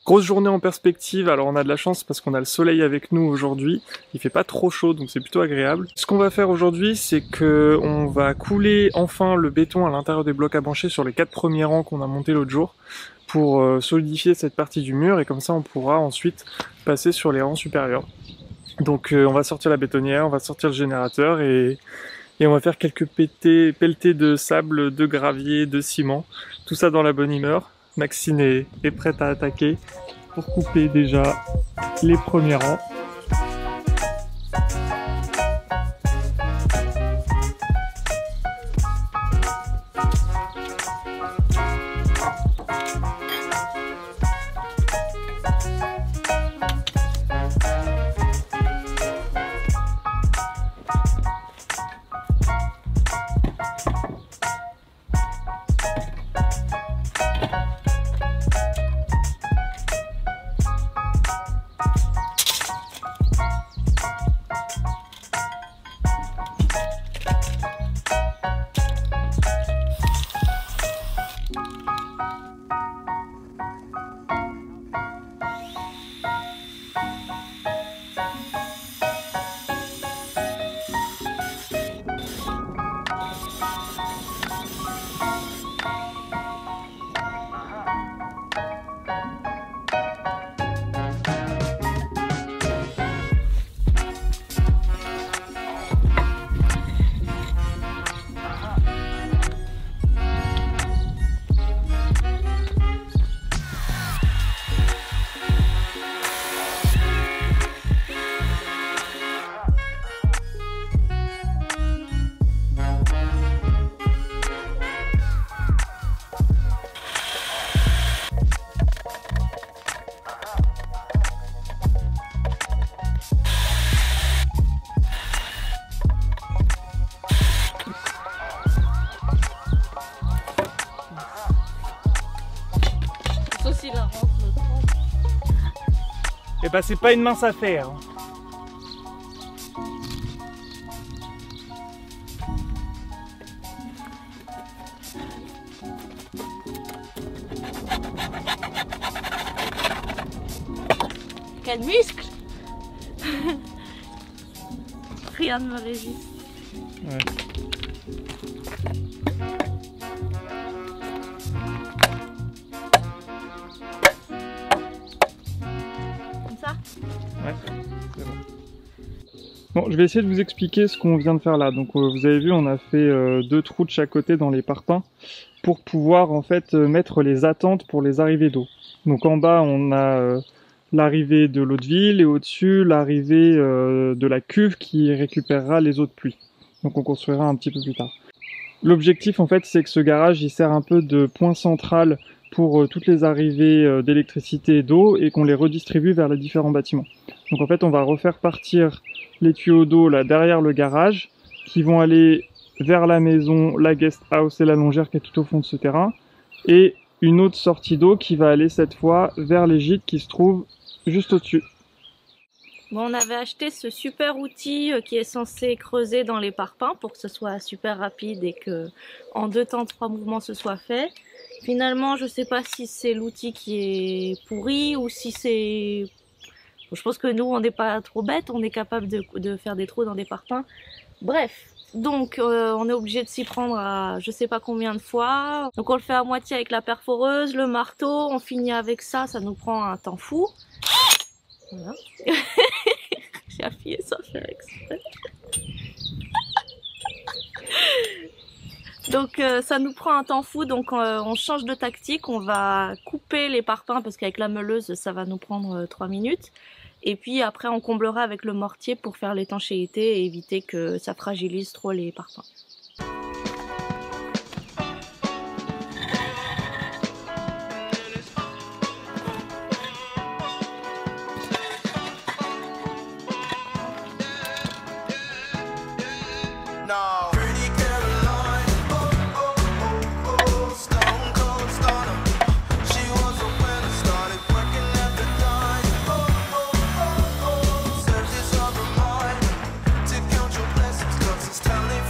Grosse journée en perspective, alors on a de la chance parce qu'on a le soleil avec nous aujourd'hui, il fait pas trop chaud donc c'est plutôt agréable. Ce qu'on va faire aujourd'hui c'est que on va couler enfin le béton à l'intérieur des blocs à brancher sur les 4 premiers rangs qu'on a montés l'autre jour pour solidifier cette partie du mur et comme ça on pourra ensuite passer sur les rangs supérieurs. Donc on va sortir la bétonnière, on va sortir le générateur et on va faire quelques pelletés de sable, de gravier, de ciment, tout ça dans la bonne humeur. Maxine est prête à attaquer pour couper déjà les premiers rangs. Et bah c'est pas une mince affaire. Quel muscle. Rien ne me résiste. Ouais. Ouais, c'est bon. Bon, je vais essayer de vous expliquer ce qu'on vient de faire là. Donc vous avez vu, on a fait 2 trous de chaque côté dans les parpaings pour pouvoir en fait mettre les attentes pour les arrivées d'eau. Donc en bas, on a l'arrivée de l'eau de ville et au-dessus, l'arrivée de la cuve qui récupérera les eaux de pluie. Donc on construira un petit peu plus tard. L'objectif en fait, c'est que ce garage, il sert un peu de point central pour toutes les arrivées d'électricité et d'eau et qu'on les redistribue vers les différents bâtiments. Donc en fait on va refaire partir les tuyaux d'eau là derrière le garage qui vont aller vers la maison, la guest house et la longère qui est tout au fond de ce terrain et une autre sortie d'eau qui va aller cette fois vers les gîtes qui se trouvent juste au-dessus. Bon, on avait acheté ce super outil qui est censé creuser dans les parpaings pour que ce soit super rapide et que en 2 temps 3 mouvements ce soit fait. Finalement, je sais pas si c'est l'outil qui est pourri ou si c'est... Je pense que nous, on n'est pas trop bêtes, on est capable de faire des trous dans des parpaings. Bref, donc on est obligé de s'y prendre à je sais pas combien de fois. Donc on le fait à moitié avec la perforeuse, le marteau, on finit avec ça, ça nous prend un temps fou. Voilà. J'ai appuyé sans faire exprès. Donc ça nous prend un temps fou, donc on change de tactique, on va couper les parpaings parce qu'avec la meuleuse ça va nous prendre 3 minutes. Et puis après on comblera avec le mortier pour faire l'étanchéité et éviter que ça fragilise trop les parpaings.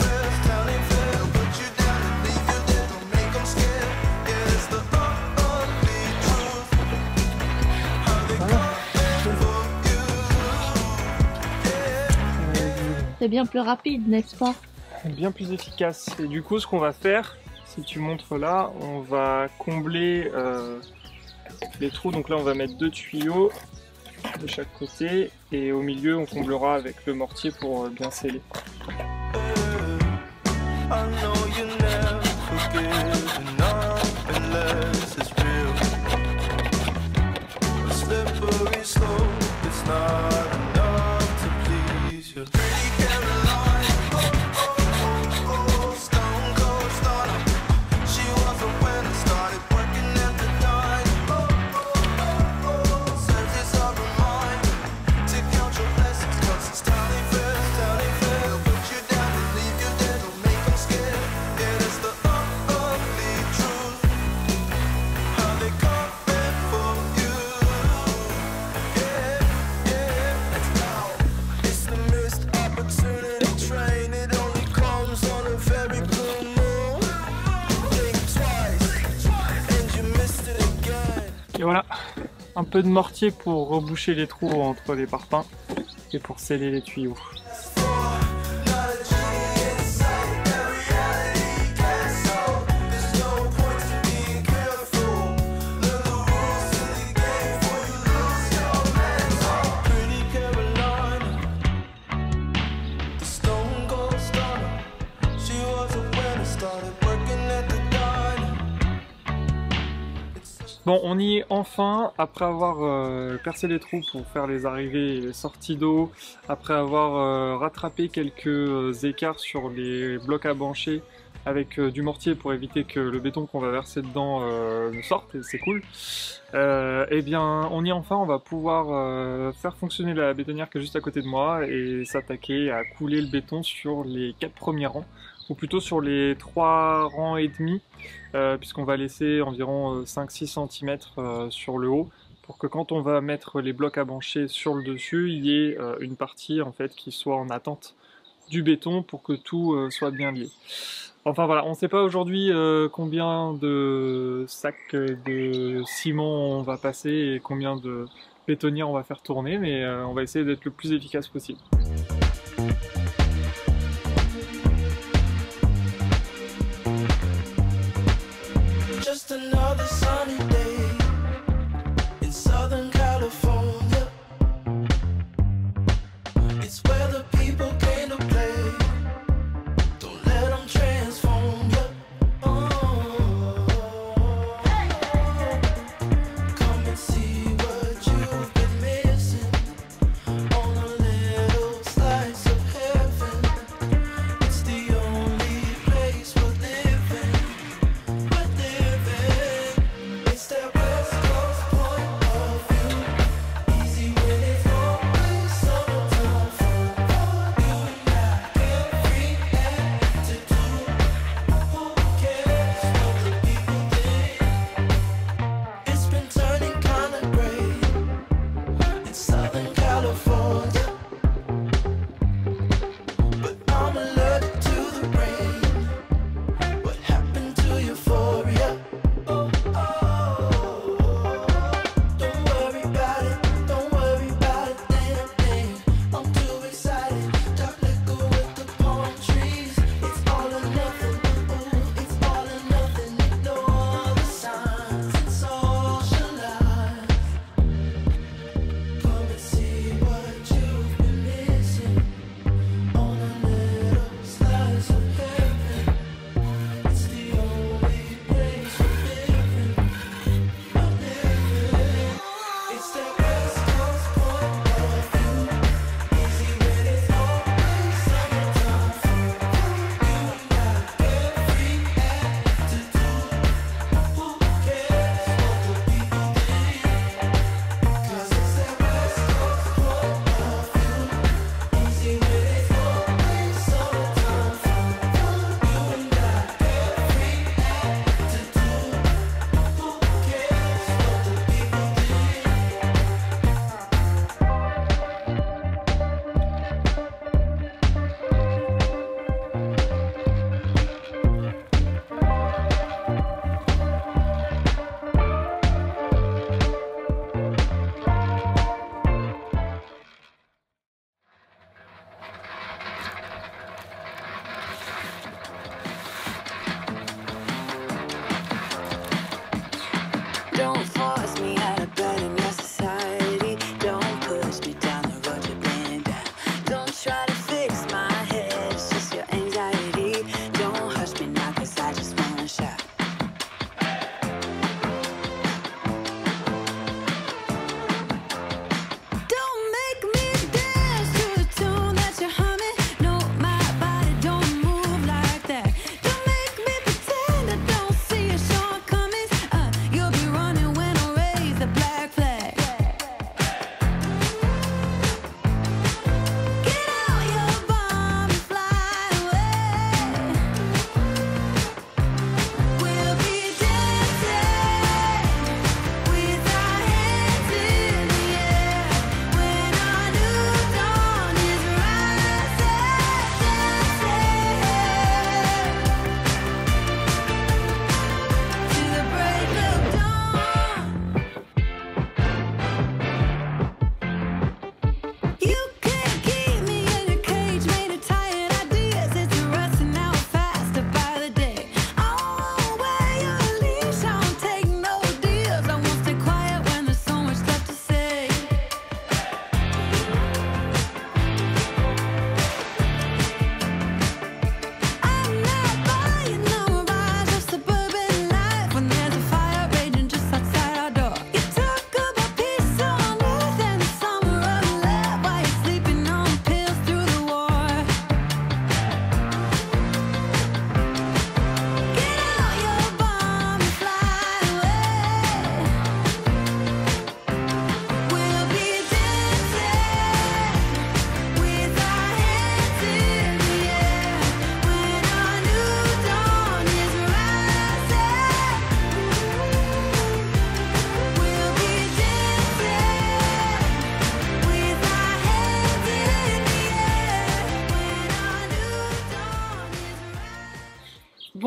First time C'est bien plus rapide, n'est-ce pas? Bien plus efficace. Et du coup, ce qu'on va faire, si tu montres là, on va combler les trous. Donc là, on va mettre 2 tuyaux de chaque côté et au milieu, on comblera avec le mortier pour bien sceller. Et voilà, un peu de mortier pour reboucher les trous entre les parpaings et pour sceller les tuyaux. Bon, on y est enfin, après avoir percé les trous pour faire les arrivées et les sorties d'eau, après avoir rattrapé quelques écarts sur les blocs à bancher avec du mortier pour éviter que le béton qu'on va verser dedans ne sorte, et c'est cool. Eh bien, on y est enfin, on va pouvoir faire fonctionner la bétonnière qui est juste à côté de moi et s'attaquer à couler le béton sur les 4 premiers rangs, ou plutôt sur les 3 rangs et demi, puisqu'on va laisser environ 5-6 cm sur le haut, pour que quand on va mettre les blocs à bancher sur le dessus, il y ait une partie en fait qui soit en attente du béton pour que tout soit bien lié. Enfin voilà, on ne sait pas aujourd'hui combien de sacs de ciment on va passer et combien de bétonnières on va faire tourner, mais on va essayer d'être le plus efficace possible. Just another sunny day in Southern California. It's where the people came to play. Don't let them transform you. Come and see what you've been missing on a little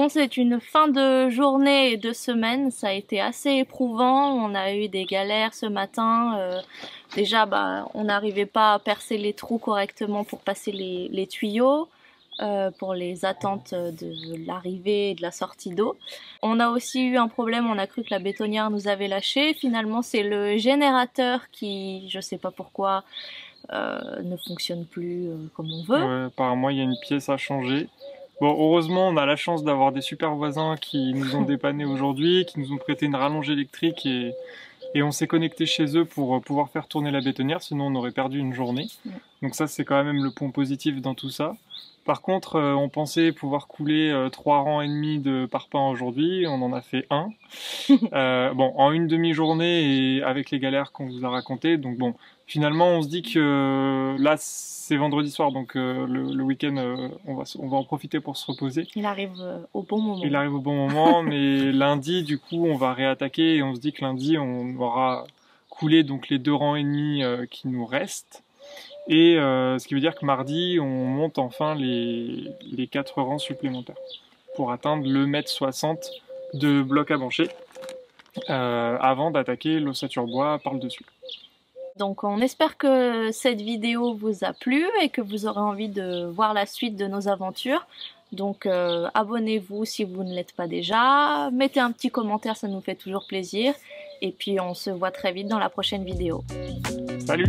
Bon, c'est une fin de journée et de semaine, ça a été assez éprouvant, on a eu des galères ce matin. Déjà, on n'arrivait pas à percer les trous correctement pour passer les tuyaux, pour les attentes de l'arrivée et de la sortie d'eau. On a aussi eu un problème, on a cru que la bétonnière nous avait lâché. Finalement, c'est le générateur qui, je sais pas pourquoi, ne fonctionne plus comme on veut. Ouais, apparemment, il y a une pièce à changer. Bon, heureusement, on a la chance d'avoir des super voisins qui nous ont dépanné aujourd'hui, qui nous ont prêté une rallonge électrique et on s'est connecté chez eux pour pouvoir faire tourner la bétonnière, sinon on aurait perdu une journée. Donc ça, c'est quand même le point positif dans tout ça. Par contre, on pensait pouvoir couler 3 rangs et demi de parpaing aujourd'hui, on en a fait 1. Bon, en une demi-journée et avec les galères qu'on vous a racontées. Donc bon, finalement, on se dit que là, c'est vendredi soir, donc le week-end, on va en profiter pour se reposer. Il arrive au bon moment. Il arrive au bon moment, mais lundi, du coup, on va réattaquer et on se dit que lundi, on aura coulé donc les 2 rangs et demi qui nous restent. Et ce qui veut dire que mardi, on monte enfin les 4 rangs supplémentaires pour atteindre le 1,60 m de bloc à bancher avant d'attaquer l'ossature bois par le dessus. Donc on espère que cette vidéo vous a plu et que vous aurez envie de voir la suite de nos aventures. Donc abonnez-vous si vous ne l'êtes pas déjà, mettez un petit commentaire, ça nous fait toujours plaisir. Et puis on se voit très vite dans la prochaine vidéo. Salut!